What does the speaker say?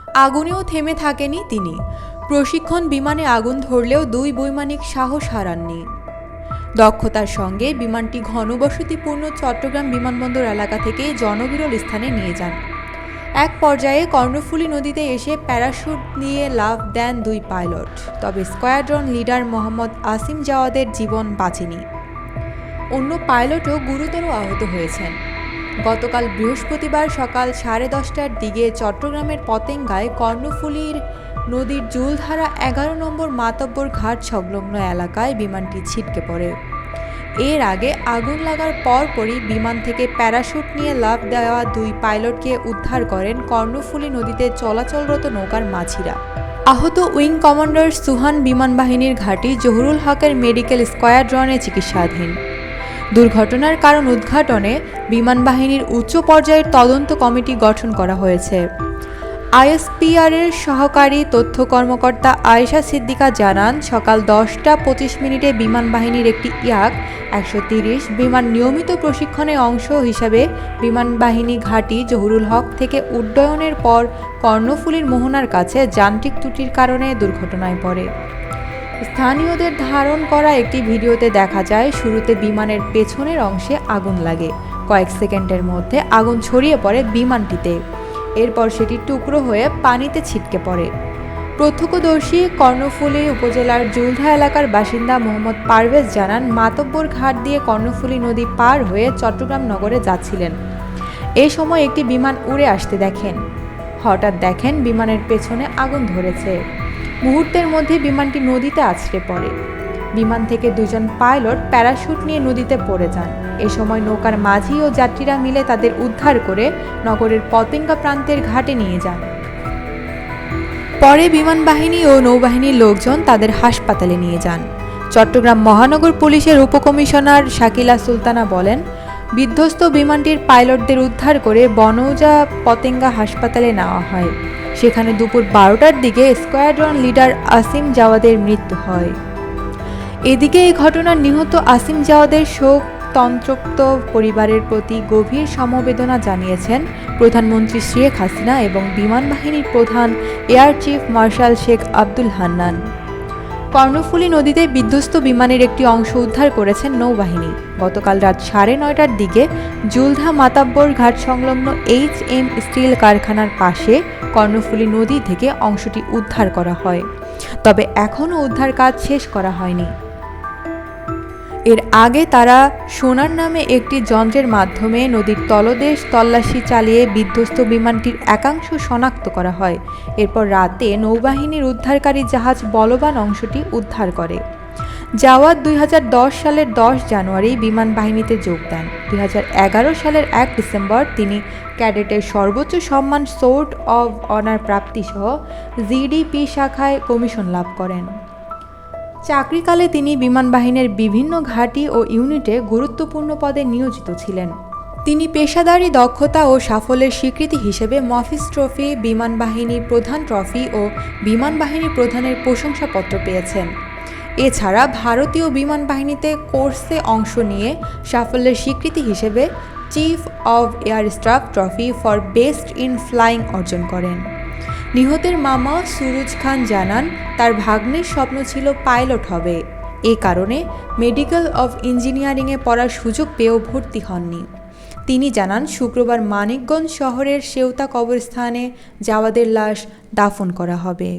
আগুনেও থেমে থাকেনি তিনি। প্রশিক্ষণ বিমানে আগুন ধরলেও দুই বৈমানিক সাহস হারাননি। দক্ষতার সঙ্গে বিমানটি ঘনবসতিপূর্ণ চট্টগ্রাম বিমানবন্দর এলাকা থেকে জনবিরল স্থানে নিয়ে যান। এক পর্যায়ে কর্ণফুলী নদীতে এসে প্যারাশুট দিয়ে লাফ দেন দুই পাইলট, তবে স্কোয়াড্রন লিডার মোহাম্মদ আসিম জাওয়াদের জীবন বাঁচেনি। অন্য পাইলটও গুরুতর আহত হয়েছেন। গতকাল বৃহস্পতিবার সকাল 10:30টার দিকে চট্টগ্রামের পতেঙ্গায় কর্ণফুলীর নদীর জুলধারা 11 নম্বর মাতব্বর ঘাট সংলগ্ন এলাকায় বিমানটি ছিটকে পড়ে। এর আগে আগুন লাগার পরপরই বিমান থেকে প্যারাশুট নিয়ে লাফ দেওয়া দুই পাইলটকে উদ্ধার করেন কর্ণফুলী নদীতে চলাচলরত নৌকার মাঝিরা। আহত উইং কমান্ডার সুহান বিমান বাহিনীর ঘাঁটি জহুরুল হকের মেডিকেল স্কোয়াড্রনে চিকিৎসাধীন। দুর্ঘটনার কারণ উদ্ঘাটনে বিমান বাহিনীর উচ্চ পর্যায়ের তদন্ত কমিটি গঠন করা হয়েছে। আইএসপিআরের সহকারী তথ্য কর্মকর্তা আয়েশা সিদ্দিকা জানান, সকাল 10টা 25 মিনিটে বিমান বাহিনীর একটি ইয়াক 130 বিমান নিয়মিত প্রশিক্ষণের অংশ হিসাবে বিমান বাহিনী ঘাঁটি জহুরুল হক থেকে উড্ডয়নের পর কর্ণফুলীর মোহনার কাছে যান্ত্রিক ত্রুটির কারণে দুর্ঘটনায় পড়ে। স্থানীয়দের ধারণ করা একটি ভিডিওতে দেখা যায়, শুরুতে বিমানের পেছনের অংশে আগুন লাগে। কয়েক সেকেন্ডের মধ্যে আগুন ছড়িয়ে পড়ে বিমানটিতে। এরপর সেটি টুকরো হয়ে পানিতে ছিটকে পড়ে। প্রত্যক্ষদর্শী কর্ণফুলী উপজেলার জুলধা এলাকার বাসিন্দা মোহাম্মদ পারভেজ জানান, মাতব্বর ঘাট দিয়ে কর্ণফুলী নদী পার হয়ে চট্টগ্রাম নগরে যাচ্ছিলেন। এই সময় একটি বিমান উড়ে আসতে দেখেন। হঠাৎ দেখেন বিমানের পেছনে আগুন ধরেছে। মুহূর্তের মধ্যে বিমানটি নদীতে আছড়ে পড়ে। বিমান থেকে দুজন পাইলট প্যারাশুট নিয়ে নদীতে পড়ে যান। এ সময় নৌকার মাঝি ও যাত্রীরা মিলে তাদের উদ্ধার করে নগরের পতেঙ্গা প্রান্তের ঘাটে নিয়ে যান। পরে বিমান বাহিনী ও নৌবাহিনীর লোকজন তাদের হাসপাতালে নিয়ে যান। চট্টগ্রাম মহানগর পুলিশের উপকমিশনার শাকিলা সুলতানা বলেন, বিধ্বস্ত বিমানটির পাইলটদের উদ্ধার করে বনৌজা পতেঙ্গা হাসপাতালে নেওয়া হয়। সেখানে দুপুর 12টার দিকে স্কোয়াড্রন লিডার আসিম জাওয়াদের মৃত্যু হয়। এদিকে এই ঘটনার নিহত আসিম জাওয়াদের শোক তন্ত্রোক্ত পরিবারের প্রতি গভীর সমবেদনা জানিয়েছেন প্রধানমন্ত্রী শেখ হাসিনা এবং বিমান বাহিনীর প্রধান air chief marshal Sheikh Abdul Hannan. Karnaphuli নদীতে বিধ্বস্ত বিমানের একটি অংশ উদ্ধার করেছেন নৌবাহিনী। গতকাল রাত 9:30টার দিকে জুলধা মাতাব্বর ঘাট সংলগ্ন HM স্টিল কারখানার পাশে কর্ণফুলী নদী থেকে অংশটি উদ্ধার করা হয়, তবে এখনও উদ্ধার কাজ শেষ করা হয়নি। এর আগে তারা সোনার নামে একটি যন্ত্রের মাধ্যমে নদীর তলদেশ তল্লাশি চালিয়ে বিধ্বস্ত বিমানটির একাংশ শনাক্ত করা হয়। এরপর রাতে নৌবাহিনীর উদ্ধারকারী জাহাজ বলবান অংশটি উদ্ধার করে। জাওয়াদ 2010 সালের 10 জানুয়ারি বিমান বাহিনীতে যোগ দেন। 2011 সালের 1 ডিসেম্বর তিনি ক্যাডেটের সর্বোচ্চ সম্মান সোর্ড অব অনার প্রাপ্তিসহ জিডিপি শাখায় কমিশন লাভ করেন। চাকরিকালে তিনি বিমান বাহিনীর বিভিন্ন ঘাঁটি ও ইউনিটে গুরুত্বপূর্ণ পদে নিয়োজিত ছিলেন। তিনি পেশাদারী দক্ষতা ও সাফল্যের স্বীকৃতি হিসেবে মফিজ ট্রফি, বিমান বাহিনী প্রধান ট্রফি ও বিমান বাহিনী প্রধানের প্রশংসাপত্র পেয়েছেন। এছাড়া ভারতীয় বিমান বাহিনীতে কোর্সে অংশ নিয়ে সাফল্যের স্বীকৃতি হিসেবে chief of air staff trophy for best in flying অর্জন করেন। নিহতের মামা সুরুজ খান জানান, তার ভাগ্নের স্বপ্ন ছিল পাইলট হবে। এ কারণে মেডিকেল অব ইঞ্জিনিয়ারিংয়ে পড়ার সুযোগ পেয়েও ভর্তি হননি। তিনি জানান, শুক্রবার মানিকগঞ্জ শহরের সেওতা কবরস্থানে জাওয়াদের লাশ দাফন করা হবে।